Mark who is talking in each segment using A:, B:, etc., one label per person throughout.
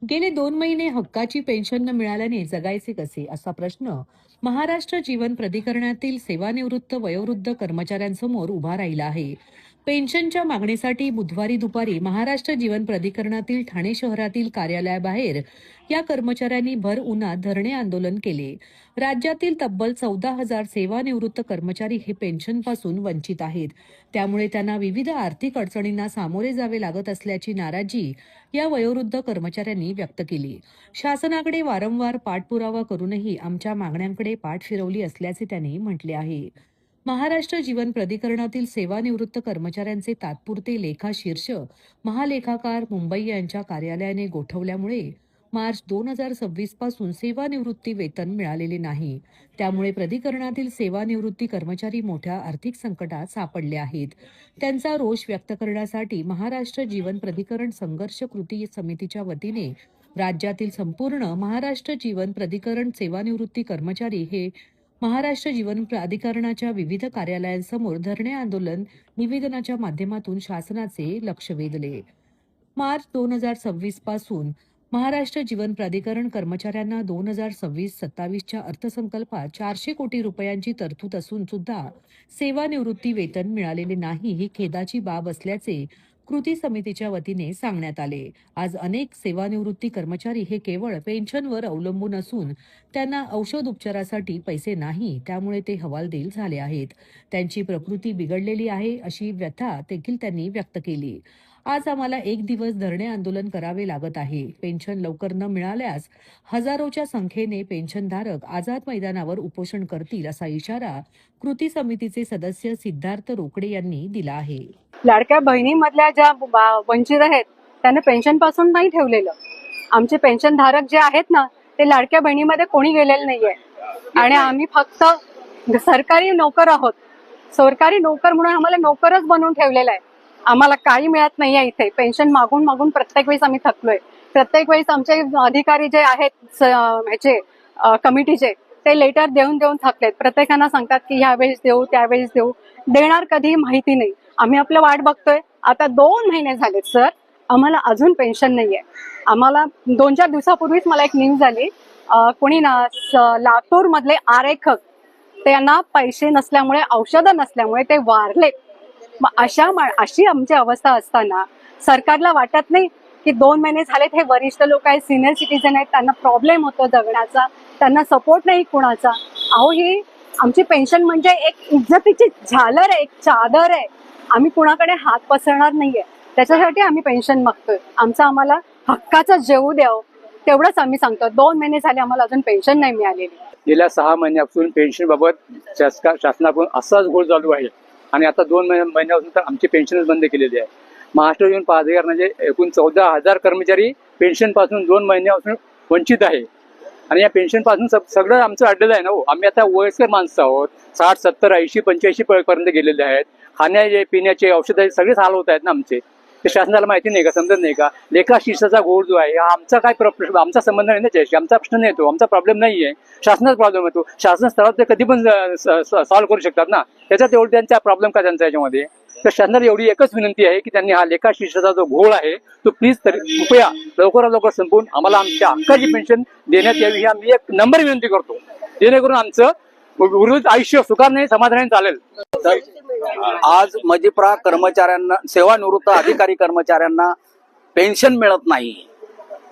A: गेले 2 महिने हक्काची पेन्शन न मिळाल्याने जगायचे कसे असा प्रश्न महाराष्ट्र जीवन प्राधिकरणातील सेवानिवृत्त वयोवृद्ध कर्मचाऱ्यांसमोर उभा राहिला आहे. पेन्शनच्या मागणीसाठी बुधवारी दुपारी महाराष्ट्र जीवन प्राधिकरणातील ठाणे शहरातील कार्यालयाबाहेर या कर्मचाऱ्यांनी भर उन्हात धरणे आंदोलन केले. राज्यातील तब्बल 14,000 सेवानिवृत्त कर्मचारी हे पेन्शनपासून वंचित आहेत. त्यामुळे त्यांना विविध आर्थिक अडचणींना सामोरे जावे लागत असल्याची नाराजी या वयोवृद्ध कर्मचाऱ्यांनी व्यक्त केली. शासनाकडे वारंवार पाठपुरावा करूनही आमच्या मागण्यांकडे पाठ फिरवली असल्याचे त्यांनी म्हटले आहे. महाराष्ट्र जीवन प्राधिकरणातील सेवानिवृत्त कर्मचाऱ्यांचे तात्पुरते लेखाशीर्ष महालेखाकार मुंबई यांच्या कार्यालयाने गोठवल्यामुळे मार्च 2026 पासून सेवानिवृत्ती वेतन मिळालेले नाही. त्यामुळे प्राधिकरणातील सेवानिवृत्ती कर्मचारी मोठ्या आर्थिक संकटात सापडले आहेत. त्यांचा रोष व्यक्त करण्यासाठी महाराष्ट्र जीवन प्राधिकरण संघर्ष कृती समितीच्या वतीने राज्यातील संपूर्ण महाराष्ट्र जीवन प्राधिकरण सेवानिवृत्ती कर्मचारी हे महाराष्ट्र जीवन प्राधिकरणाच्या विविध कार्यालयांसमोर धरणे आंदोलन निवेदनाच्या माध्यमातून शासनाचे लक्ष वेधले. मार्च 2026 पासून महाराष्ट्र जीवन प्राधिकरण कर्मचाऱ्यांना 2026-27च्या अर्थसंकल्पात 400 कोटी रुपयांची तरतूद असून सुद्धा सेवानिवृत्ती वेतन मिळालेले नाही ही खेदाची बाब असल्याचे कृती समितीच्या वतीने सांगण्यात आले. आज अनेक सेवानिवृत्ती कर्मचारी हे केवळ पेन्शनवर अवलंबून असून त्यांना औषध उपचारासाठी पैसे नाही, त्यामुळे ते हवालदिल झाले आहेत. त्यांची प्रकृती बिघडलेली आहे अशी व्यथा देखील त्यांनी व्यक्त केली. आज आम्हाला 1 दिवस धरणे आंदोलन करावे लागत आहे. पेन्शन लवकर न मिळाल्यास हजारोच्या संख्येने पेन्शनधारक आझाद मैदानावर उपोषण करतील असा इशारा कृती समितीचे सदस्य सिद्धार्थ रोकडे यांनी दिला आहे.
B: लाडक्या बहिणीमधल्या ज्या वंचित आहेत त्यांना पेन्शन पासून नाही ठेवलेलं. आमचे पेन्शनधारक जे आहेत ना ते लाडक्या बहिणीमध्ये कोणी गेलेलं नाहीये आणि आम्ही फक्त सरकारी नोकर आहोत. सरकारी नोकर म्हणून आम्हाला नोकरच बनवून ठेवलेलं आहे. आम्हाला काही मिळत नाहीये इथे. पेन्शन मागून मागून प्रत्येक वेळेस आम्ही थकलोय. प्रत्येक वेळेस आमचे अधिकारी जे आहेत ह्याचे कमिटीचे ते लेटर देऊन देऊन थकलेत. प्रत्येकांना सांगतात की ह्यावेळेस देऊ त्यावेळेस देऊ, देणार कधी माहिती नाही. आम्ही आपलं वाट बघतोय. आता 2 महिने झालेत सर, आम्हाला अजून पेन्शन नाहीये. आम्हाला 2-4 दिवसापूर्वीच मला एक न्यूज आली, कोणी ना लातूर मधले आरेखक त्यांना पैसे नसल्यामुळे औषधं नसल्यामुळे ते वारले. अशी आमची अवस्था असताना सरकारला वाटत नाही की 2 महिने झालेत, हे वरिष्ठ लोक आहेत, सिनियर सिटीजन आहेत, त्यांना प्रॉब्लेम होतो जगण्याचा, त्यांना सपोर्ट नाही कुणाचा. अहो ही आमची पेन्शन म्हणजे एक इज्जतीची झालर आहे, एक चादर आहे. आम्ही कुणाकडे हात पसरणार नाहीये. त्याच्यासाठी आम्ही पेन्शन मागतोय. आम्हाला हक्काचं जेवू द्यावं तेवढंच आम्ही सांगतो. 2 महिने झाले आम्हाला अजून पेन्शन नाही मिळालेली.
C: गेल्या 6 महिन्यापासून पेन्शन बाबत शासनाकडून असाच घोळ चालू आहे आणि आता 2 महिन्यापासून तर आमची पेन्शनच बंद केलेली आहे. महाराष्ट्र जीवन प्राधिकरणाचे एकूण 14,000 कर्मचारी पेन्शन पासून 2 महिन्यापासून वंचित आहे आणि या पेन्शन पासून सगळं आमचं अडलेलं आहे ना हो. आम्ही आता वयस्कर माणसं आहोत. 60, 70, 80, 85 पर्यंत गेलेले आहेत. खाण्याचे पिण्याचे औषधाचे सगळेच हाल होत आहेत ना आमचे. ते शासनाला माहिती नाही का, समजत नाही का? लेखाशीर्षाचा घोळ जो आहे हा आमचा काय आमचा संबंध नाही ना त्याच्याशी. आमचा प्रश्न नाही तो, आमचा प्रॉब्लेम नाहीये, शासनाचा प्रॉब्लेम आहे तो. शासन स्तरावर ते कधी पण सॉल्व्ह करू शकतात ना. त्याच्यात एवढं त्यांचा प्रॉब्लेम का त्यांचा याच्यामध्ये. तर शासनाला एवढी एकच विनंती आहे की त्यांनी हा लेखाशीर्षाचा जो घोळ आहे तो प्लीज कृपया लवकरात लवकर संपवून आम्हाला आमच्या हक्काची पेन्शन देण्यात यावी ही आम्ही एक नंबर विनंती करतो, जेणेकरून आमचं उर्वरित आयुष्य सुखाने समाधानाने चालेल.
D: आज मजिप्रा कर्मचाऱ्यांना, सेवानिवृत्त अधिकारी कर्मचाऱ्यांना पेन्शन मिळत नाही.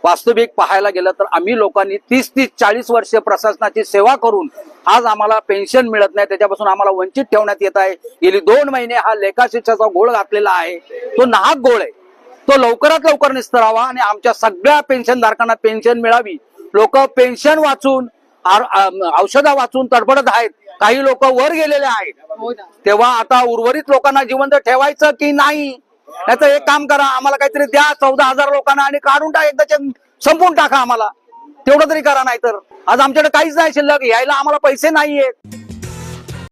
D: वास्तविक पाहायला गेलं तर आम्ही लोकांनी 30-40 वर्ष प्रशासनाची सेवा करून आज आम्हाला पेन्शन मिळत नाही. त्याच्यापासून आम्हाला वंचित ठेवण्यात येत आहे. गेली 2 महिने हा लेखाशिर्षाचा घोळ घातलेला आहे. तो नाहक घोळ आहे. तो लवकरात लवकर निस्तरावा आणि आमच्या सगळ्या पेन्शनधारकांना पेन्शन मिळावी. लोक पेन्शन वाचून, औषधं वाचून तडफडत आहेत. काही लोक वर गेलेले आहेत. तेव्हा आता उर्वरित लोकांना जिवंत ठेवायचं की नाही, याचं एक काम करा. आम्हाला काहीतरी द्या 14,000 लोकांना आणि काढून एकदाचे संपून टाका. आम्हाला तेवढं तरी करा. नाही तर आज आमच्याकडे काहीच नाही शिल्लक. यायला आम्हाला पैसे नाहीयेत.